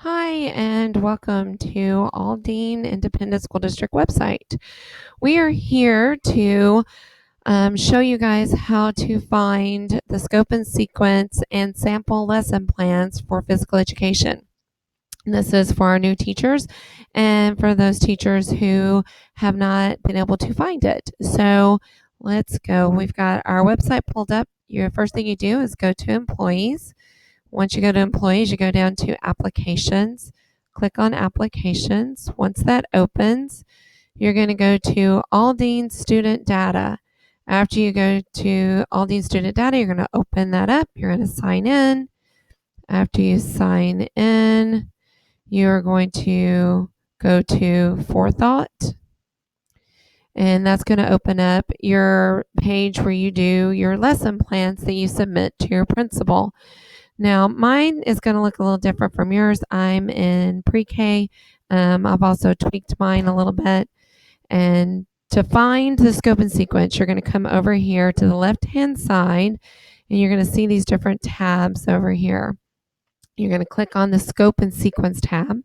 Hi, and welcome to Aldine Independent School District website. We are here to show you guys how to find the scope and sequence and sample lesson plans for physical education. And this is for our new teachers and for those teachers who have not been able to find it. So let's go. We've got our website pulled up. Your first thing you do is go to employees. Once you go to employees, you go down to applications, click on applications. Once that opens, you're going to go to Aldine student data. After you go to Aldine student data, you're going to open that up. You're going to sign in. After you sign in, you're going to go to Forethought. And that's going to open up your page where you do your lesson plans that you submit to your principal. Now, mine is going to look a little different from yours. I'm in pre-K. I've also tweaked mine a little bit. And to find the scope and sequence, you're going to come over here to the left-hand side, and you're going to see these different tabs over here. You're going to click on the scope and sequence tab,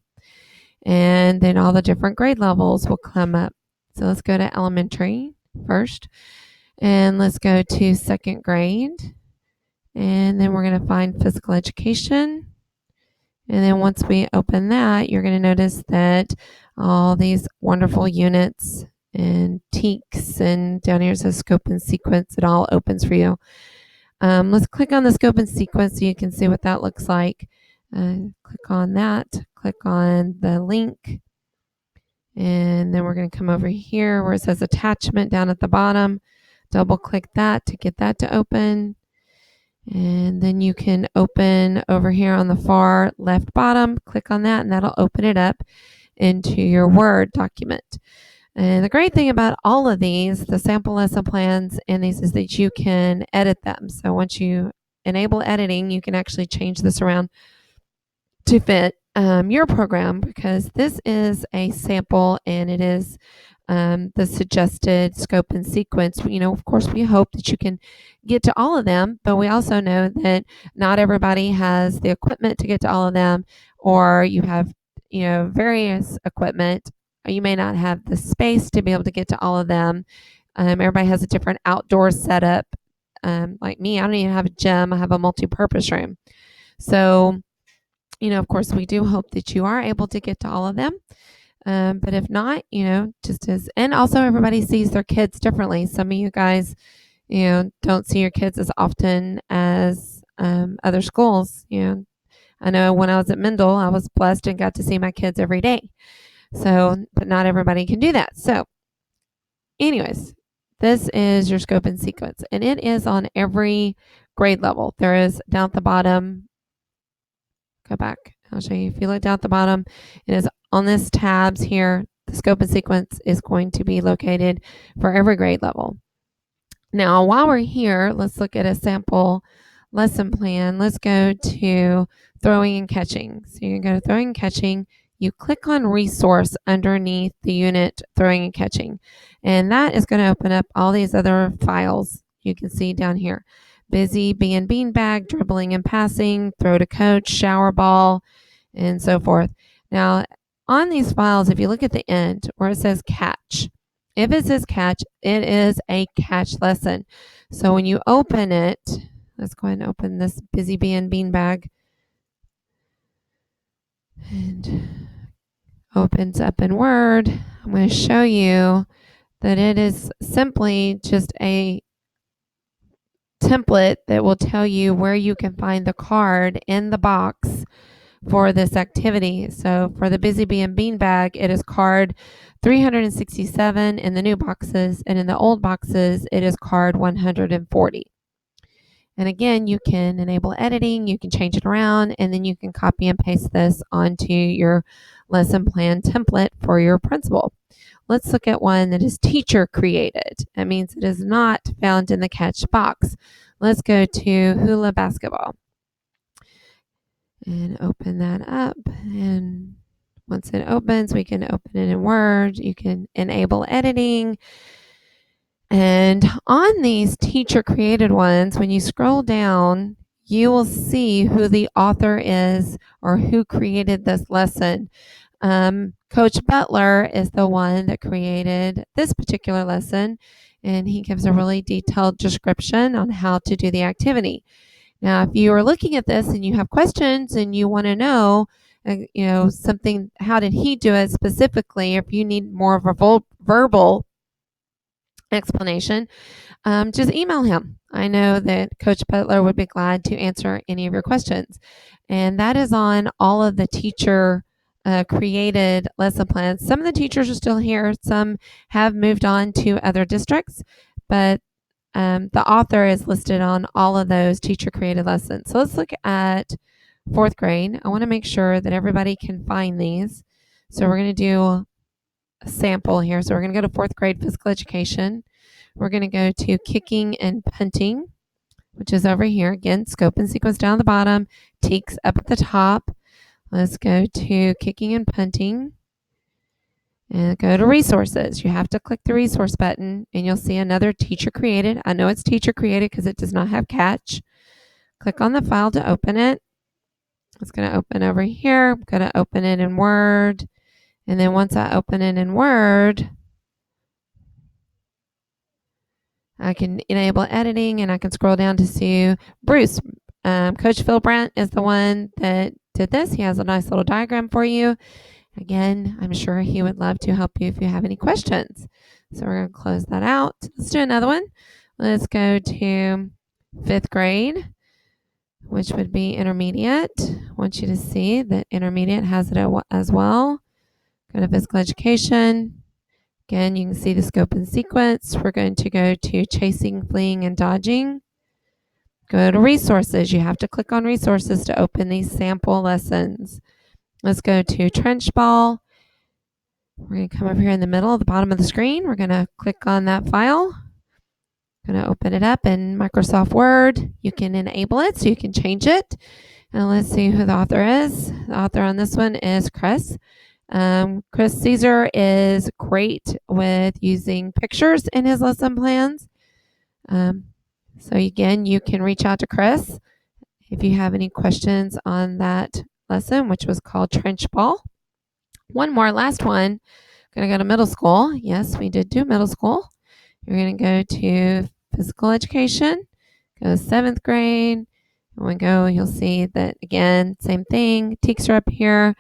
and then all the different grade levels will come up. So let's go to elementary first, and let's go to second grade. And then we're going to find physical education. And then once we open that, you're going to notice that all these wonderful units and TEKS, and down here it says scope and sequence. It all opens for you. Let's click on the scope and sequence so you can see what that looks like. Click on that. Click on the link. And then we're going to come over here where it says attachment down at the bottom. Double click that to get that to open. And then you can open over here on the far left bottom, click on that, and that'll open it up into your Word document. And the great thing about all of these, the sample lesson plans and these, is that you can edit them. So once you enable editing, you can actually change this around to fit your program, because this is a sample and it is the suggested scope and sequence. Of course, we hope that you can get to all of them, but we also know that not everybody has the equipment to get to all of them, or you have, various equipment. You may not have the space to be able to get to all of them. Everybody has a different outdoor setup. Like me, I don't even have a gym. I have a multi-purpose room. So, of course, we do hope that you are able to get to all of them. But if not, and also everybody sees their kids differently. Some of you guys, don't see your kids as often as other schools. I know when I was at Mendel, I was blessed and got to see my kids every day. So, but not everybody can do that. So, anyways, this is your scope and sequence, and it is on every grade level. There is down at the bottom. Go back. I'll show you. If you look down at the bottom, it is on this tabs here. The scope and sequence is going to be located for every grade level. Now, while we're here, let's look at a sample lesson plan. Let's go to throwing and catching. So you can go to throwing and catching. You click on resource underneath the unit throwing and catching, and that is going to open up all these other files you can see down here. Busy bee and beanbag, dribbling and passing, throw to coach, shower ball, and so forth. Now, on these files, if you look at the end where it says catch, if it says catch, it is a catch lesson. So when you open it, let's go ahead and open this Busy Bee and Beanbag. And opens up in Word. I'm going to show you that it is simply just a template that will tell you where you can find the card in the box for this activity. So for the Busy Bee and Beanbag, it is card 367 in the new boxes, and in the old boxes, it is card 140. And again, you can enable editing, you can change it around, and then you can copy and paste this onto your lesson plan template for your principal. Let's look at one that is teacher created. That means it is not found in the catch box. Let's go to hula basketball and open that up. And once it opens, we can open it in Word. You can enable editing. And on these teacher created ones, when you scroll down, you will see who the author is or who created this lesson. Coach Butler is the one that created this particular lesson, and he gives a really detailed description on how to do the activity. Now, if you are looking at this and you have questions and you want to know, something, how did he do it specifically? If you need more of a verbal explanation, just email him. I know that Coach Butler would be glad to answer any of your questions. And that is on all of the teacher created lesson plans. Some of the teachers are still here. Some have moved on to other districts, but the author is listed on all of those teacher created lessons. So let's look at fourth grade. I want to make sure that everybody can find these. So we're going to do a sample here. So we're going to go to fourth grade physical education. We're going to go to kicking and punting, which is over here. Again, scope and sequence down the bottom, TEKS up at the top. Let's go to kicking and punting and go to resources. You have to click the resource button and you'll see another teacher created. I know it's teacher created because it does not have catch. Click on the file to open it. It's going to open over here. I'm going to open it in Word. And then once I open it in Word, I can enable editing and I can scroll down to see Bruce. Coach Phil Brandt is the one that did this. He has a nice little diagram for you. Again, I'm sure he would love to help you if you have any questions. So we're going to close that out. Let's do another one. Let's go to fifth grade, which would be intermediate. I want you to see that intermediate has it as well. Go to physical education. Again, you can see the scope and sequence. We're going to go to chasing, fleeing, and dodging. Go to resources. You have to click on resources to open these sample lessons. Let's go to trench ball. We're going to come over here in the middle at the bottom of the screen. We're going to click on that file. Going to open it up in Microsoft Word. You can enable it so you can change it. And let's see who the author is. The author on this one is Chris. Chris Caesar is great with using pictures in his lesson plans. So again, you can reach out to Chris if you have any questions on that lesson, which was called Trench Ball. One more, last one. Going to go to middle school. Yes, we did do middle school. You're going to go to physical education, go to seventh grade. When we go, you'll see that again, same thing. TEKS are up here.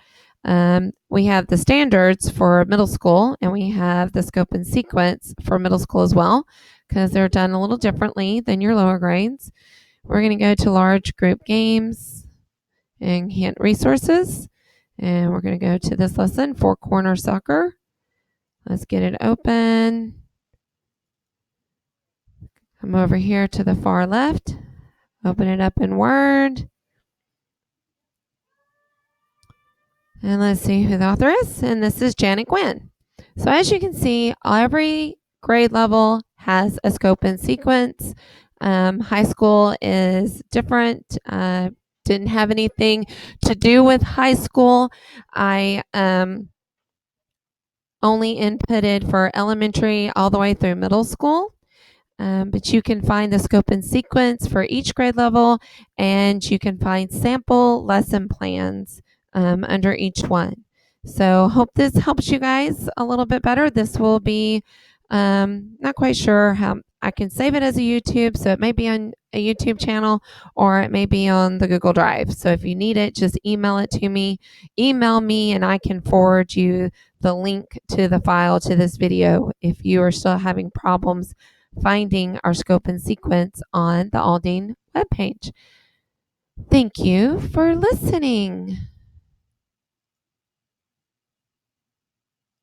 We have the standards for middle school and we have the scope and sequence for middle school as well because they're done a little differently than your lower grades. We're going to go to large group games and hint resources. And we're going to go to this lesson, four corner soccer. Let's get it open. Come over here to the far left. Open it up in Word. And let's see who the author is. And this is Janet Gwynn. So as you can see, every grade level has a scope and sequence. High school is different. Didn't have anything to do with high school. I only inputted for elementary all the way through middle school. But you can find the scope and sequence for each grade level, and you can find sample lesson plans under each one. So hope this helps you guys a little bit better. This will be, not quite sure how I can save it as a YouTube, so it may be on a YouTube channel or it may be on the Google Drive. So if you need it, just email it to me. Email me and I can forward you the link to the file to this video if you are still having problems finding our scope and sequence on the Aldine webpage. Thank you for listening.